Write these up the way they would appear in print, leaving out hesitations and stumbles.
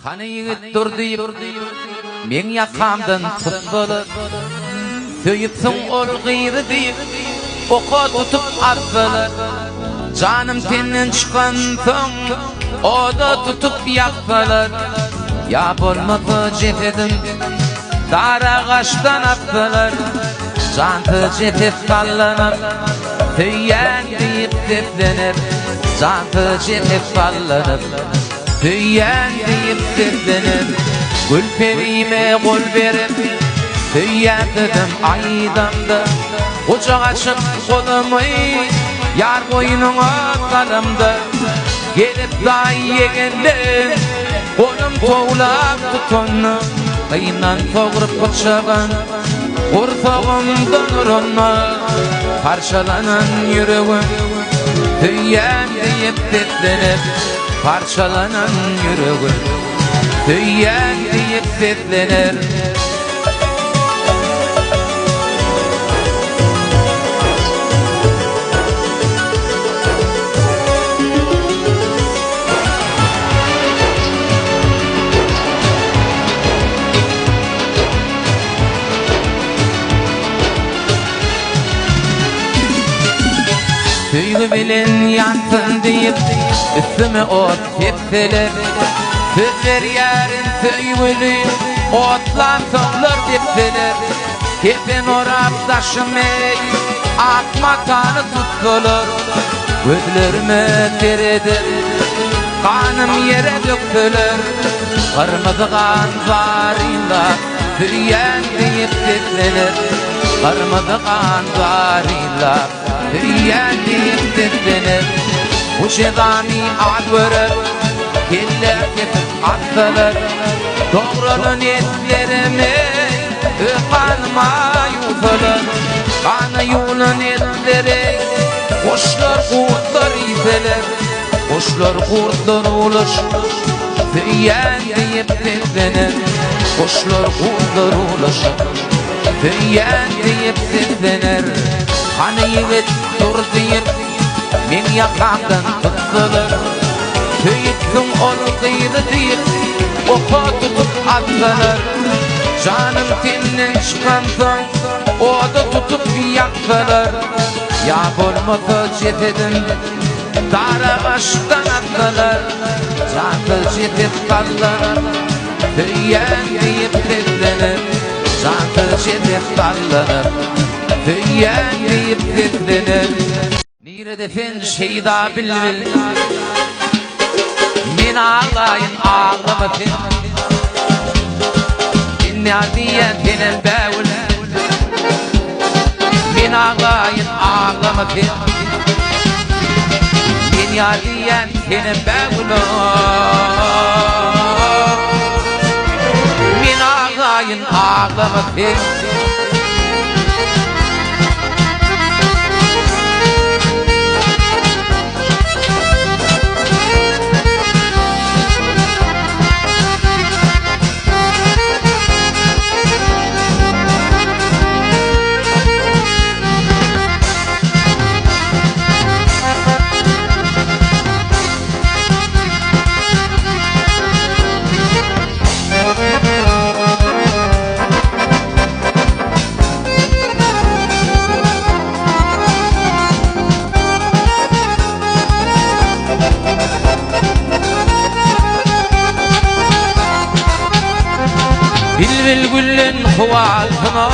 Hani yigit durdi, men yakamdan tutulur. Söyüpsün ol gıyri deyip, oka tutup atılır. Canım tenden çıkan son, o da tutup yakılır. Ya bolmadı cephedim, dar ağaçtan atılır. Cantı cephet sallanıp, tüyen deyip deplenir. Cantı cephet sallanıp, tüyen deyip deplenir. Gülperime kol verip, tüyen dedim aydamda. Uçak açıp kolumu, yar boynuna salımdı. Gelip dahi yegende, kolum toğlap tutunlu. Kıyından soğurup bıçağın, Urfağımdan uğruna parçalanan yüreğim tüyen deyip deplenip parçalanan yüreğim tüyen deyip deplenir. Tüygü bilin yansın deyip üstüme ot tepseler. Tüzler yarın tüygülü otlan soğlar tepseler. Kepen orap taşımay atma kanı tutulur. Gözlerime teredir, kanım yere dökülür. Kırmızı kan zarıyla tüyen deyip tepseler. Kırmızı kan zarıyla tüyen deyip deplenir. Bu şedami ad verip kelle kesip atılır. Doğrulun etlerimi kanıma yutulur. Kanı yulun etleri kuşlar kurtlar iseler. Kuşlar kurtlar uluş tüyen deyip deplenir. Kuşlar kurtlar uluş tüyen deyip deplenir. Hani yigit dur deyip, men yakamdan tutulur. Söyüpsün ol gıyri deyip, oka tutup atılır. Canım tenden çıkan son, o da tutup yakılır. Ya bolmadı cephedim, dar ağaçtan atılır. Cantı cephet sallanır, tüyen deyip deplenir. Cantı cephet sallanır, tüyen deyip deplenir. Nire defen şeyda bilbil, men ağlayın ağlama fen. Dinler diyen tenem bevul, men ağlayın ağlama fen. Dinler diyen tenem bevul, men ağlayın ağlama fen. Bilbil güllün huvaltına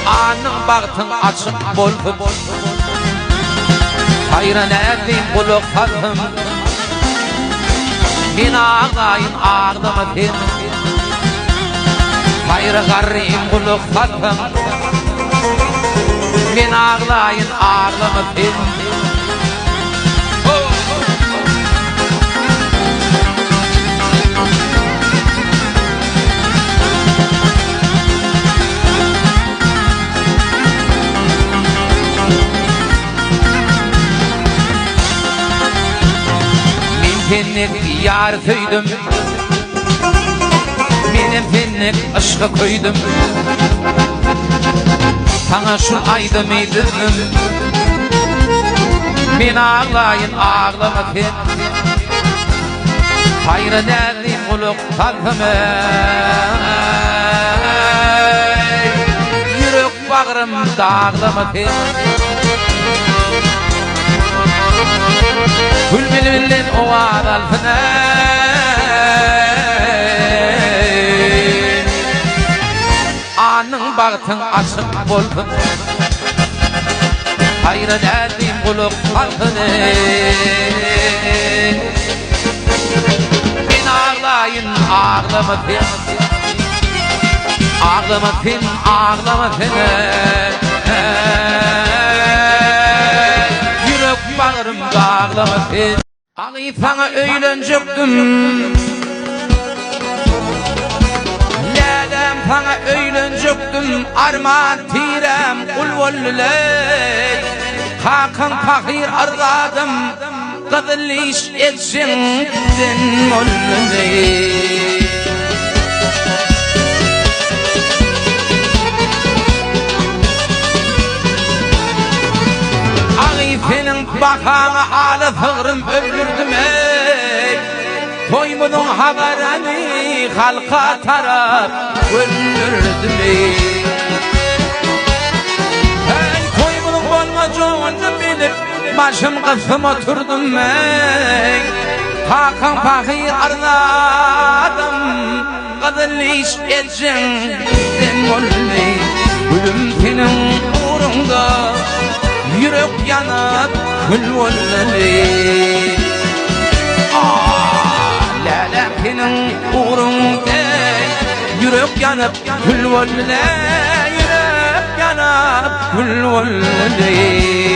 anın baktın açık boldu. Hayran edin buluk fatım, men ağlayın ağlama fen. Hayra garrim buluk fatım, men ağlayın ağlama fen. Pennek yar söydüm, menem pennek aşka koydum. Sana şu ayda meydim, fin ağlayın ağlama fin Hayra derdim kuluk kalkımı Yürek bağrım dağlama fin Gül bilbilin o adalfına Anın bağıtın açık bolsun Hayra derdim kuluk halkını Ben ağlayın ağlama fin Ağlama fin ağlama fin Yürek bağrım ağlama fin Ağlayıp sana öylenecektim Ledem sana öylenecektim Arman tirem kul vollüley Hakan fakir arzadım Kızılış etsin din vollüley Ağifenin bakanı alı fığrım öldürdüm ey Toymunun haberini halka taraf öldürdüm ey Toymunun olmacağını bilip başım kısım oturdum ey Hakan fakir arladım Kızılış etsin din volley Ölüm senin uğrunda Yürek yanıp kül volley Lelekinin uğrunda Yürek yanıp kül volley Yürek yanıp kül volley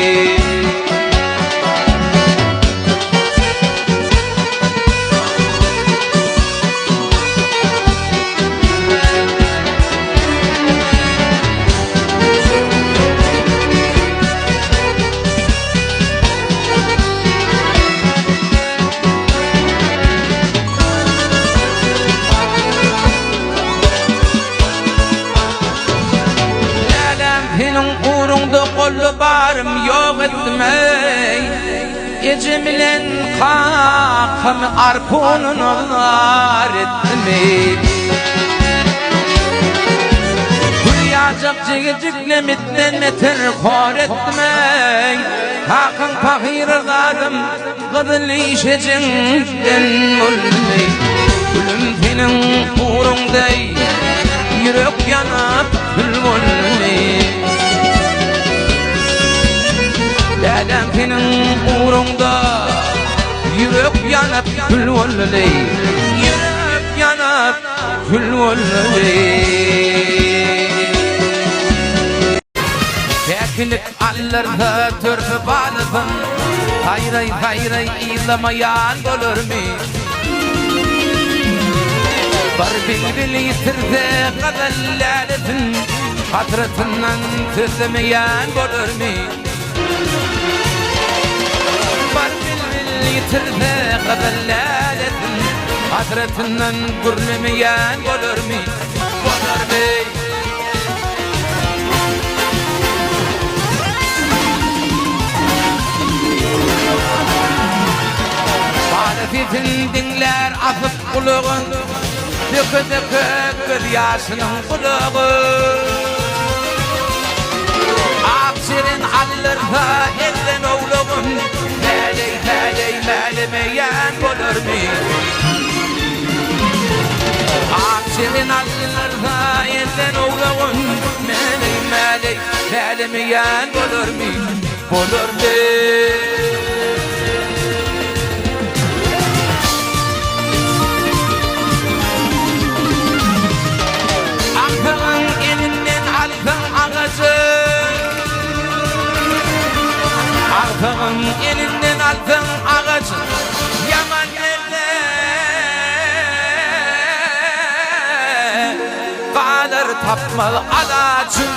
Kollu barım yok etmey Ecemilen kakımı arpunun olar etmey Kuryacak cigicikle mitten meter kor etmey Hakan fakir garım Kızıl işecinden olmey Gülüm senin uğrundey Yürek yanıp kül olmey Dedem senin uğrunda Yürek yanıp kül volley Yürek yanıp kül volley Tekilik allarda törpü balıfın Hayray hayray izlamayan olur mu? Bar bilbil yitirse kadallaletin Hatratından tüzlemeyen olur mu? Bar bilbil yitirse kadallaletin Hatratından gürlemeyen olur mu? Olur mu? Marifetin dinler afıp kuluğun Dökü dökü gözyaşının kuluğu Akşirin alırsa elden oğluğun Meley meley melemeyen olur mu? Akşirin alırsa elden oğluğun Meley meley melemeyen olur mu? Olur mu? Altın elinden altın ağacı Yaman yerle Kalır tapmalı alacın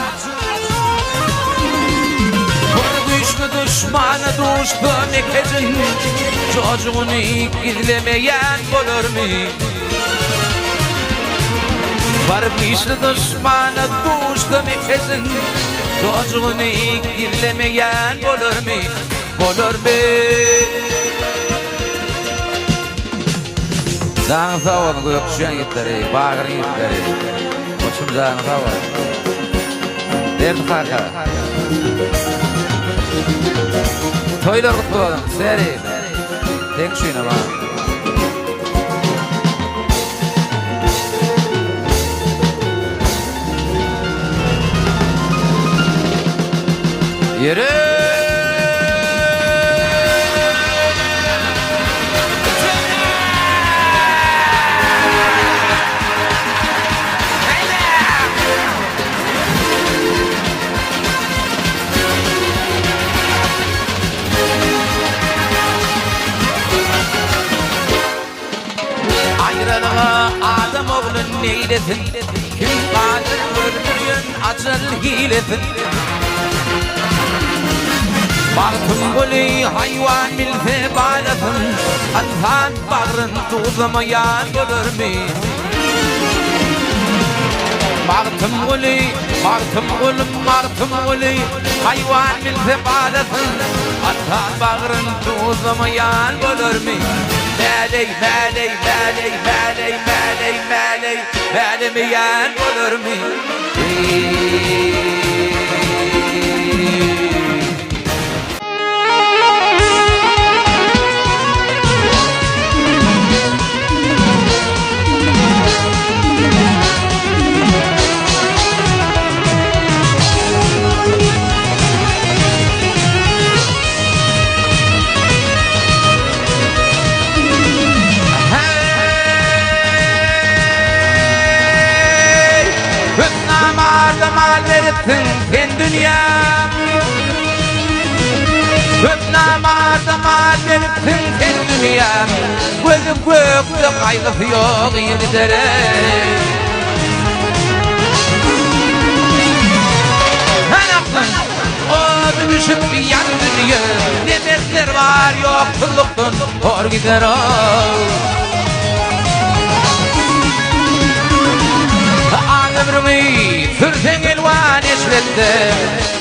Bu güçlü düşmanı düştü mekecin Çocuğunu izlemeyen olur mu? Var güçlü düşmanı düştü mekecin Çocuğunu izlemeyen olur mu? bolur mi? Zan sağ olun, gökşen gitleri, bağırın gitleri. Koçum zan sağ olun. Derdi kaka. Toylar kutlu olun, seri. Tek şuyuna bak. Yürü! Ayrılığa adam oğlun neylesin? Kim kadir öldürüyen acıl hilesin? Baktım gülü hayvan bilse bağlasın, Athan bağrın tuğlamayan olur mu? Baktım gülü hayvan bilse bağlasın, Athan bağrın tuğlamayan olur mu? Melemeyen olur mu? Sen dünya Hep namarda mal verirsin sen dünya Gözü gökte kaygısı yok yenilere Sen aklın o dönüşüp bir yan dünya Ne dertler var yoksulluktan hor gider o Ömrümü sürsen elvan eşrette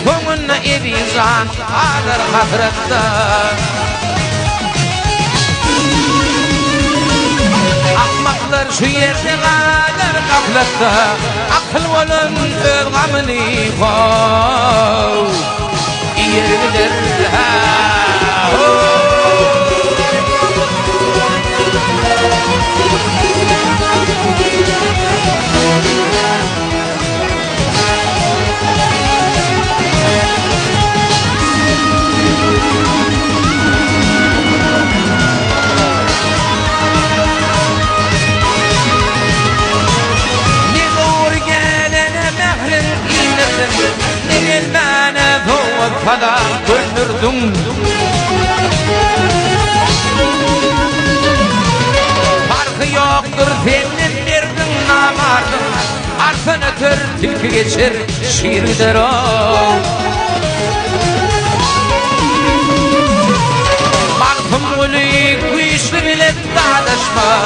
Komunna edizan ağır hasrette Akmaklar şu yerde kalır gaflette Akıl olun öz gamını koy Yerlidir Gelmene doğup kadar gönürdüm Farkı yoktur senin derdin namardın Arsın ötür tilki geçer şiirdir o Baktım gülü kuyuşlu bile dağdaşma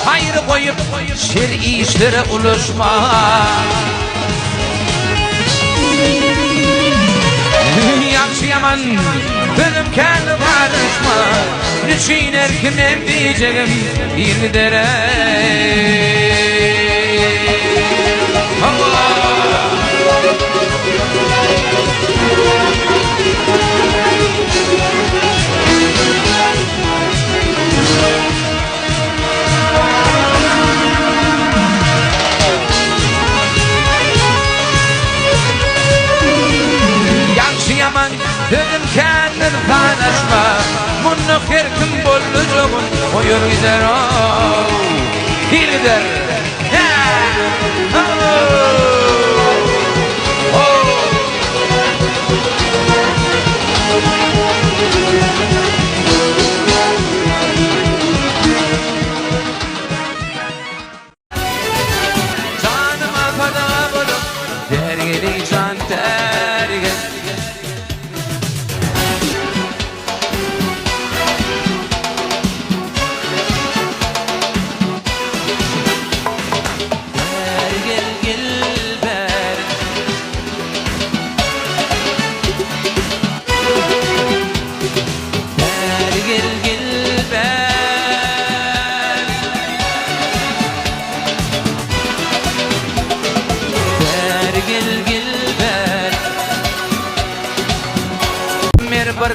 Hayrı koyup şer işlere ulaşma Yakşı yaman benim kendi karışma Niçin erkinem diyeceğim bir dere Yaman dedim kendin paylaşma Bunu her kim bulacağım Oyur gider o Hil gider Canıma fada bulup dergeli can dergeli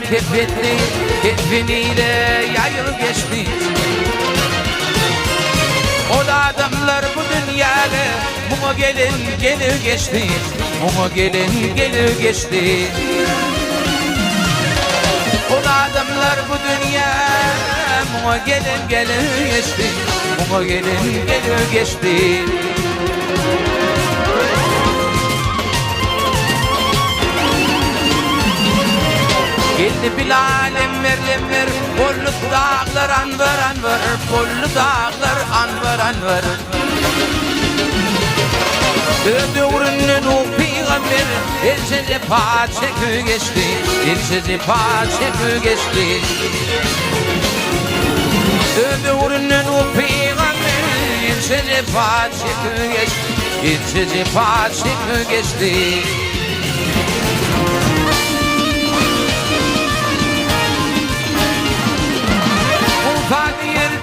kefetli, kefeniyle yayıl geçti. O da adamlar bu dünyada Mumu gelin gelir geçti. Mumu gelin gelir geçti. O da adamlar bu dünya Mumu gelin gelir geçti. Mumu gelin gelir geçti. Geldi Bilal emmer Bollu dağlar anvar anvar Bollu dağlar anvar anvar Ödüğrünün o peygamber Elçece paçekü geçti Elçece paçekü geçti Ödüğrünün o peygamber Elçece paçekü geçti Elçece paçekü geçti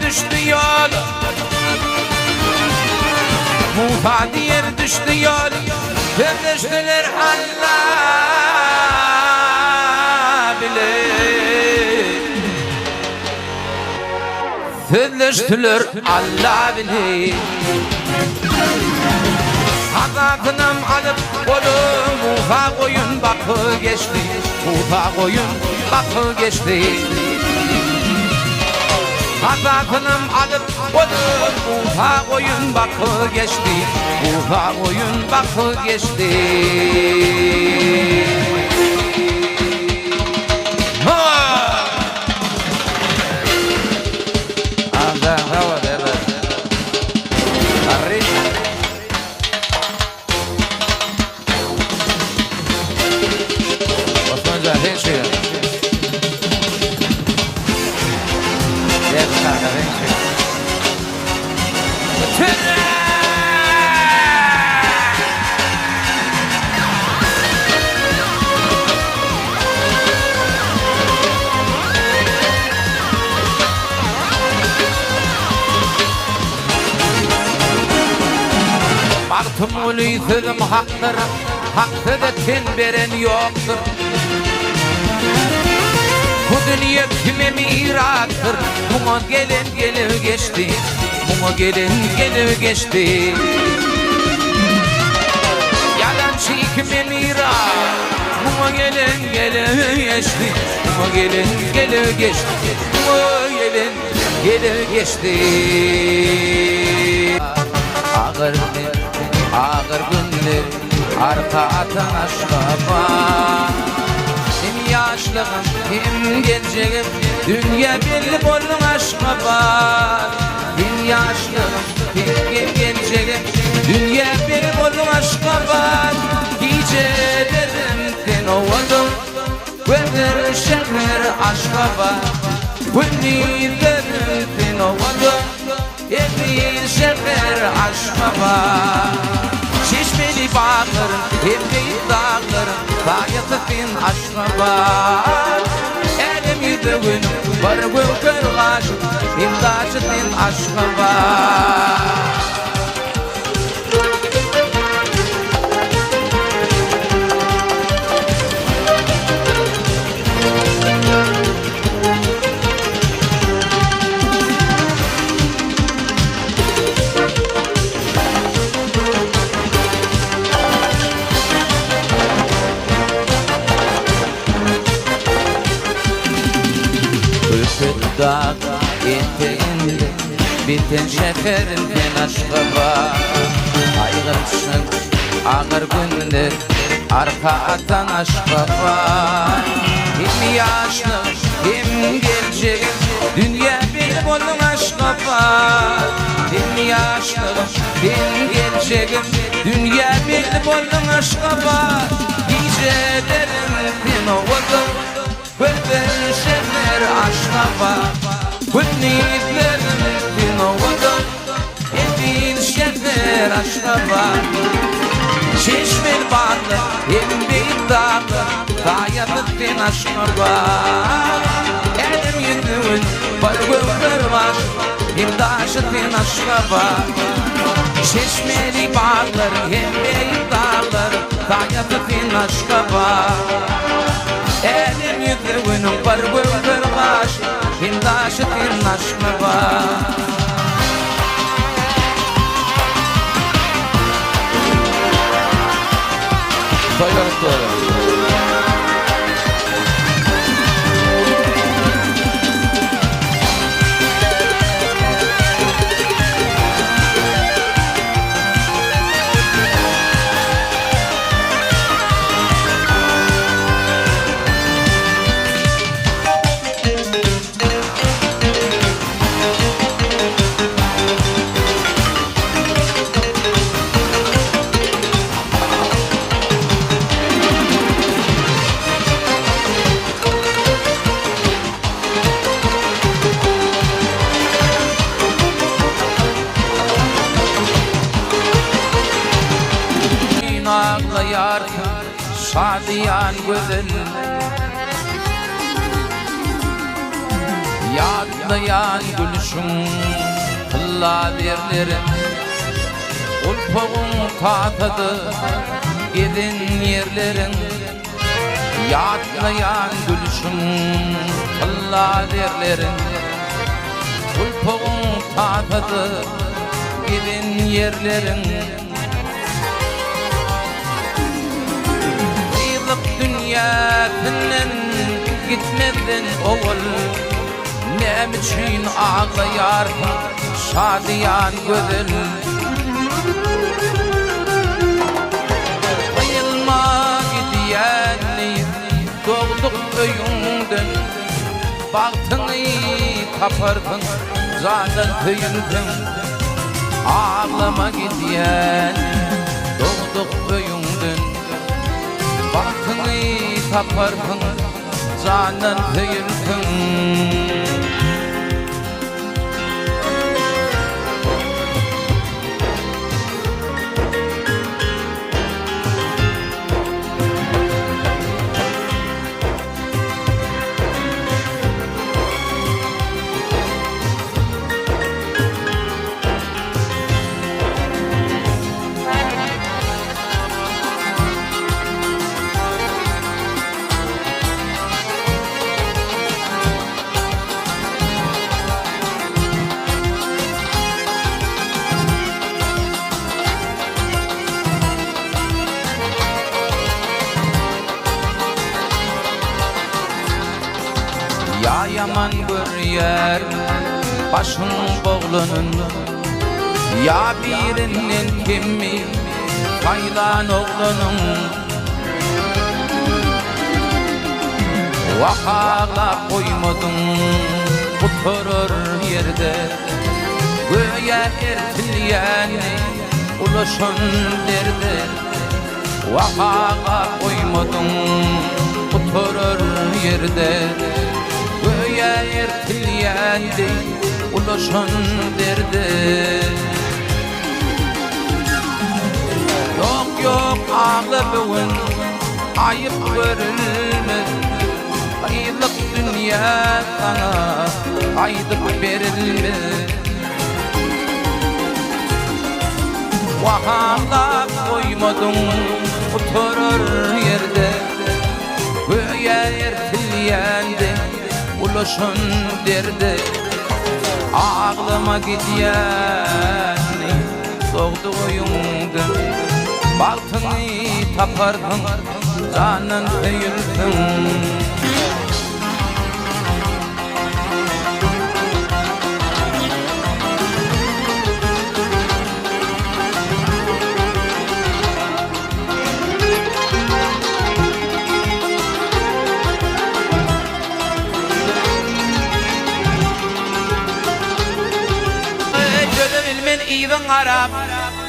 Düştü yol Mufa diye düştü yol Öpüştüler Allah bilir Öpüştüler Allah bilir Hazatınım alıp kolu Mufa koyun bakı geçti Mufa koyun bakı geçti Hazatınım alıp olur Ufa koyun bakı geçti Ufa koyun bakı geçti Anda hava dede Arri Osmanca henshi Baktım uluythızım haktır Haktı da ten veren yoktur Bu dünya kime mirattır Mumu gelin gelir geçti Mumu gelin gelir geçti Yalançı kime mirat Mumu gelin gelir geçti Mumu gelin gelir geçti Mumu gelin gelir geçti Ağır günler arka atan aşka Hem yaşlığım hem geleceğim Dünya belli bollum aşka var Hem yaşlığım hem geleceğim Dünya belli bollum aşka var Gecelerim ten ovadım Gündür şehir aşka var Gündülerim ten ovadım Evli şehir aşka var Çeşmeli bağlarım, evli dağlarım Dayatı aşka var Elim yüdüğün var gülkür aşk İmdaçı aşka var Dağ eteğinde biten şeferinden aşka var Aygırsın ağır günler arka atan aşka var Hem yaşlı hem gelecek dünya bir bolun aşka var Hem yaşlı hem gelecek dünya bir bolun aşka var Gecelerim bin ovadım Gündür şehir aşka var Gündülerim bin ovadım Evin şehir aşka var Çeşmeli bağlı hem beyt dağlı Dayatı bin aşka var Elim yüdüğün var gülkür var İmdaşı bin aşka var Çeşmeli bağlar hem beyt dağlar Dayatı bin aşka var Elim yüdüğün Sevinin var bir baş Hindaşı tinnaşma var Toyotto ağlayar şadiyan gözün Yadlayan gülüşün kılla derlerin Ulpuğun tatadı gidin yerlerin Yadlayan gülüşün kılla derlerin Ulpuğun tatadı gidin yerlerin Dünyasının gitmedin oğul Ne biçin ağlayar şadiyan gözün Bayılma gidiyenli doğduk öyündün Baktını kapardın zaten tüyüldün Ağlama gidiyen doğduk öyündün Baktını tapardın, zaten tüyüldün Ya yaman bir yer başın boğlunun Ya birinin kimi faydan oğlunun Vakala koymadın oturur yerde Göğe ertiliyeni ulaşın derdi Vakala koymadın oturur yerde Göğe ertilyendi ulaşan derdi Yok yok ağlabın ayıp görülmez Aylık dünya sana aydıp verilmez Vahala koymadın oturur yerde Göğe ertilyendi ulaşın derdi Ağlama gidiyeni doğduğuyundun Baltını tapardın canın tüyüldün İyiden Arap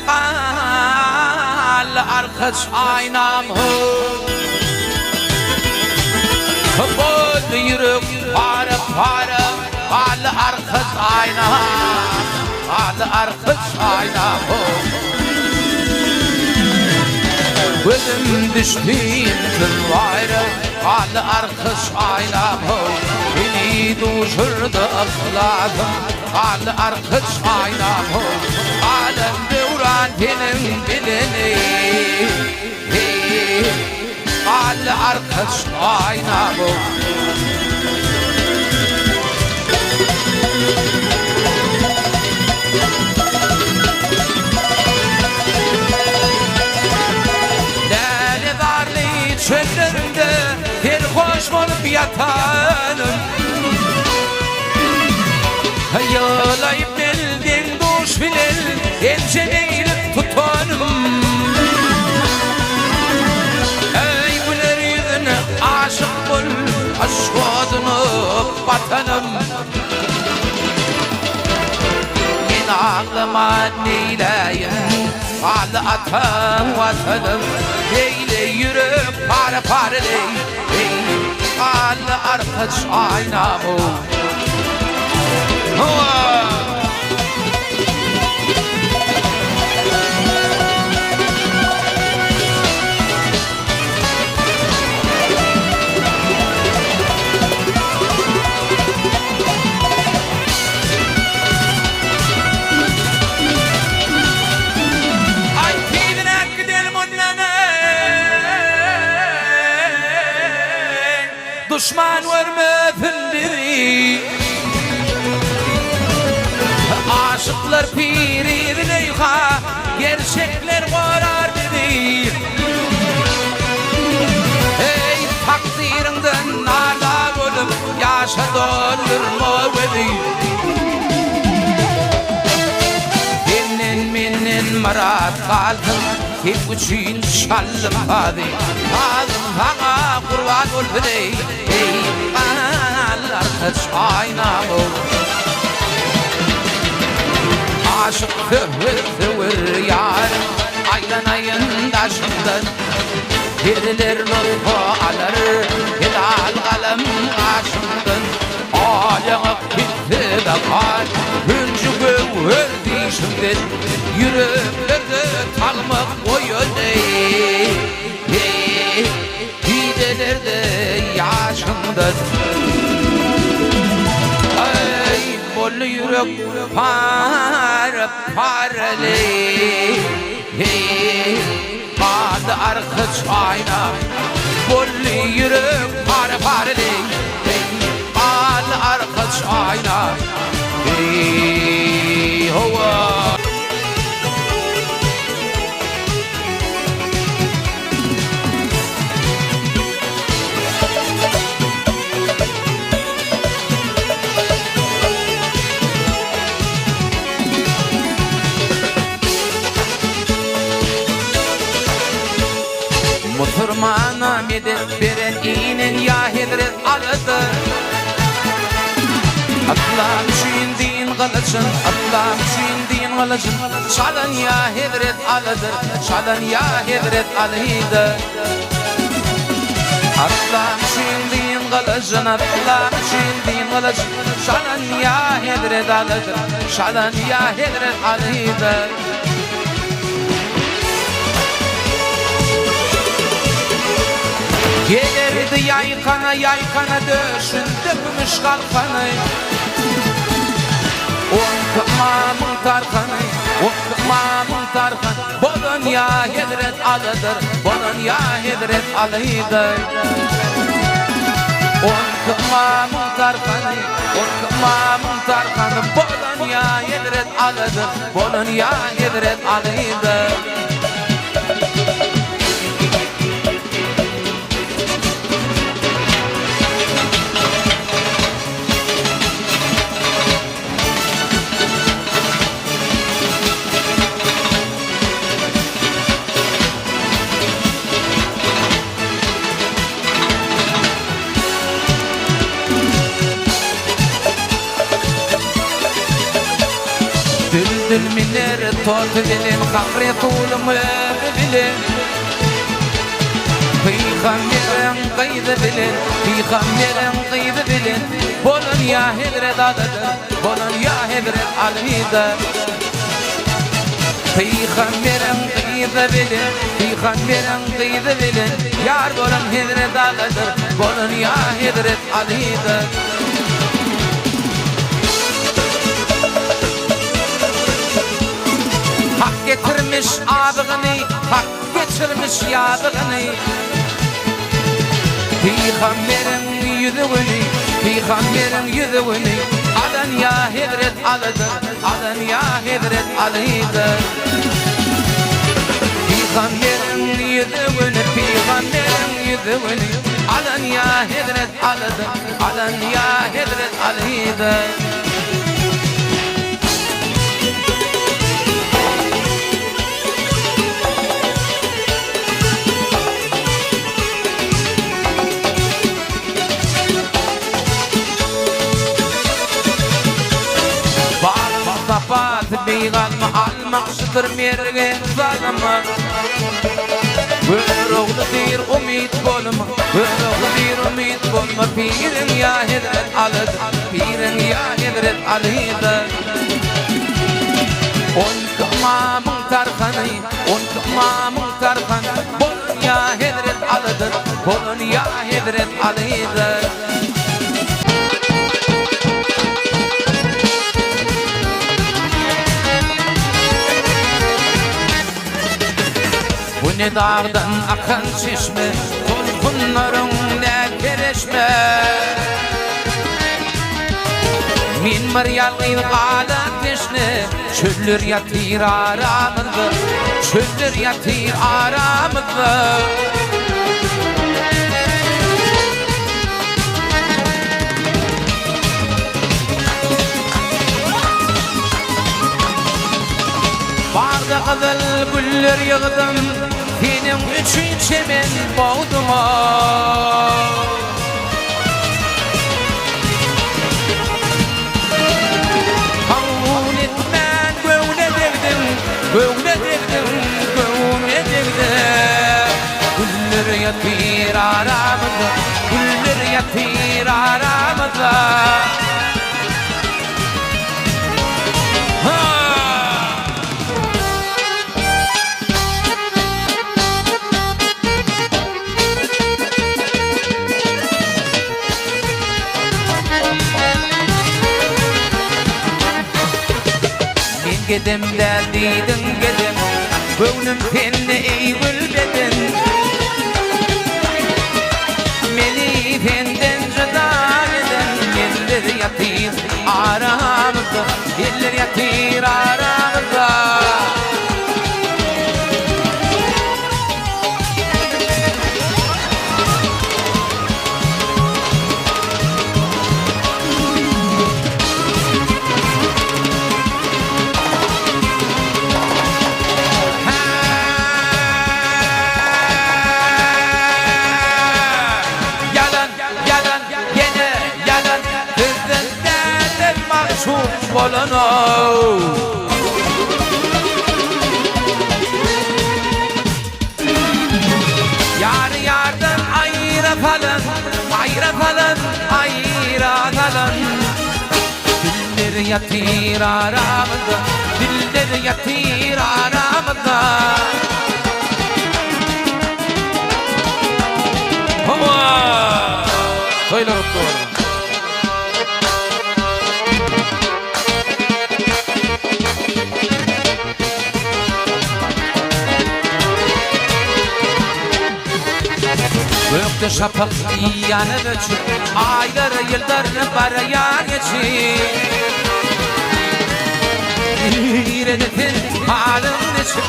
Al arkadaş aynam Bol yürük para para Al arkadaş aynam Al arkadaş aynam Gözüm düştüğüm kılvayra Al arkadaş aynam Beni duşurdu akladım Al arkadaş aynam Alem devran benim bileni Al arkadaş ayna bu. Lale darlı çöllerinde bir hoş olup yatanım. Yağlayıp bildin duş bilir, elçeleylip tutanım. Ey güler yüzüne aşık bul, aşk adını vatanım. Yine ağlıma neyleyim, ağlı atam vatanım. Neyle yürüp pare pare dey, ağlı arkadaş aynamı. Düşman verme fındiri, aşıklar piri bileyha, gerçekler karar dedi. Ey takdirinden nala bulup yaşa doldurma dedi. Senin marat kaldım, hep uçun şallım hadi. Kaldım bana kurban ol beni. Ey Allah kaç aynamı. Aşık tövür yarım, aylanayın taşımdan. Biriler lütfu alır, hilal kalem aşımdan. Alyanıp gitti de kal, hüncü gövür dişimden. Yüreklerde kalmak koyuldu. Hidelerde yaşımdan. Ey bol yürek parali, kaldı arkadaş ayna. Bol yürek parali, kaldı arkadaş ayna. Hova. Musurmana medet veren inen ya hedret alıdı. Atlam şindin kılıçın, atlam şindin kılıçın. Çalan ya hedret alıdır, çalan ya hedret alıydı. Atlam şindin kılıçın, atlam şindin kılıçın. Çalan ya hedret alıdır, çalan ya hedret alıydı. Gelirdi yaykana döşün dökmüş kalkanı. Okmamın tarkanı, okmamın tarkanı. Bolun ya hedret alıdır, bolun ya hedret alıydı. Okmamın tarkanı, okmamın tarkanı. Bolun ya hedret alıdır, bolun ya hedret alıydı. Düldül miner tot bilin, kakre tulum bilin. Peygamberin kıydı bilin, peygamberin kıydı bilin. Bolun ya hedret alıdır, bolun ya hedret alıydı. Peygamberin kıydı bilin, peygamberin kıydı bilin. Yar bolun hedret alıdır, bolun ya hedret alıydı. Hak getirmiş abığını, hak geçirmiş yabığını. في خمر يذوني في خمر يذوني علن يا هدرت علن يا هدرت عليدا في خمر يذوني في خمر يذوني علن يا هدرت علن يا هدرت عليدا بيغال محل مقصدر ميرغين ظالما وروغ دير أميت بولما وروغ دير أميت بولما بيرن يا هدرت علد بيرن يا هدرت عليدا أنك ما منترخني أنك ما منترخن بولن يا هدرت علد بولن يا هدرت عليدا ne dağdan akan çeşme Dolkunların ne kereşme Min maryalıyım ala teşne Çöllür yatır aramızda Çöllür yatır aramızda Barda kızıl güller yığdım Benim üçün çemen boğdum Kavun etmen göğne devdim Göğne devdim, göğne devdim Güller yatır aramızda Güller yatır aramızda Gedem derdidin gedem Gönlüm tenni eğilbedin Meni fenden cıdar eden Yeller yatır aramızda Yeller yatır aramızda Yar yardan ayıra falan Ayıra falan Ayıra falan Diller yatır aramızda Diller yatır aramızda Hava Söyle doktor Gökte şapak yanı göçü Ayları yıllarını baraya geçir İredetin halin içi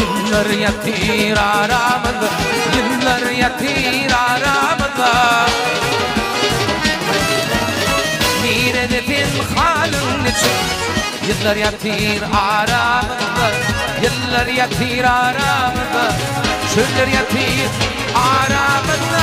Yıllar yatır aramızda Yıllar yatır aramızda İredetin halin içi Yıllar yatır aramızda Yıllar yatır aramızda Çöller yatır aramızda